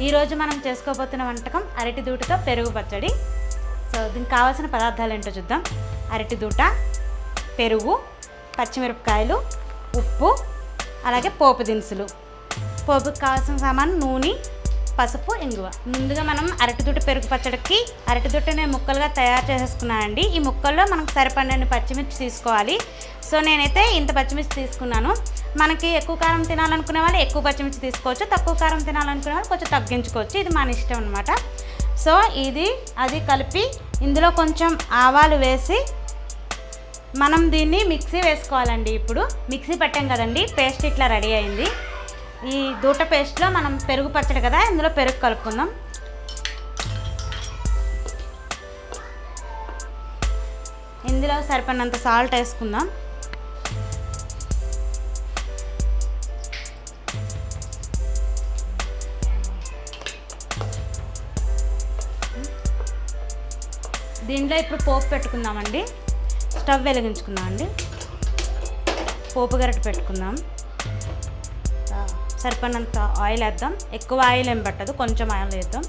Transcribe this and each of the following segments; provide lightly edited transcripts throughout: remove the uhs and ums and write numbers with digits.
ఈరోజు మనం చేసుకోబోతున్న వంటకం అరటి దూటతో పెరుగు పచ్చడి. సో దీనికి కావాల్సిన పదార్థాలు ఏంటో చూద్దాం. అరటి దూట, పెరుగు, పచ్చిమిరపకాయలు, ఉప్పు, అలాగే పోపు దినుసులు. పోపుకి కావాల్సిన సామాను నూనె, పసుపు, ఇంగువ. ముందుగా మనం అరటి దూట పెరుగు పచ్చడికి అరటి దూట నేను ముక్కలుగా తయారు చేసేసుకున్నానండి. ఈ ముక్కల్లో మనకు సరిపడిన పచ్చిమిర్చి తీసుకోవాలి. సో నేనైతే ఇంత పచ్చిమిర్చి తీసుకున్నాను. మనకి ఎక్కువ కారం తినాలనుకునే వాళ్ళు ఎక్కువ పచ్చిమిర్చి తీసుకోవచ్చు, తక్కువ కారం తినాలనుకునే వాళ్ళు కొంచెం తగ్గించుకోవచ్చు. ఇది మన ఇష్టం అనమాట. సో అది కలిపి ఇందులో కొంచెం ఆవాలు వేసి మనం దీన్ని మిక్సీ వేసుకోవాలండి. ఇప్పుడు మిక్సీ పట్టాం కదండి, పేస్ట్ ఇట్లా రెడీ అయింది. ఈ దూట పేస్ట్లో మనం పెరుగు పచ్చడి కదా, ఇందులో పెరుగు కలుపుకుందాం. ఇందులో సరిపడినంత సాల్ట్ వేసుకుందాం. దీంట్లో ఇప్పుడు పోపు పెట్టుకుందామండి. స్టవ్ వెలిగించుకుందామండి. పోపు గరిటె పెట్టుకుందాం. సరిపడినంత ఆయిల్ వేద్దాం. ఎక్కువ ఆయిల్ ఏం పట్టదు, కొంచెం ఆయిల్ వేద్దాం.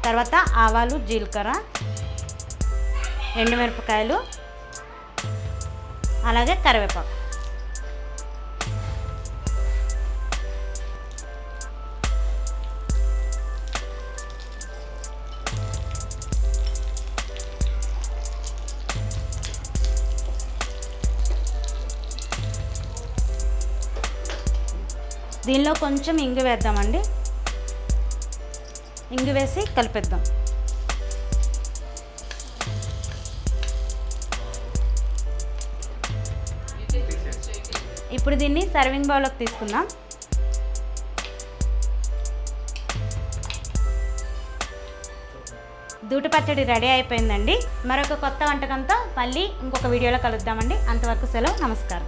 తర్వాత ఆవాలు, జీలకర్ర, ఎండుమిరపకాయలు, అలాగే కరివేపాకు. దీనిలో కొంచెం ఇంగు వేద్దామండి. ఇంగు వేసి కలిపేద్దాం. ఇప్పుడు దీన్ని సర్వింగ్ బౌల్లోకి తీసుకుందాం. దూట పచ్చడి రెడీ అయిపోయిందండి. మరొక కొత్త వంటకంతో మళ్ళీ ఇంకొక వీడియోలో కలుద్దామండి. అంతవరకు సెలవు, నమస్కారం.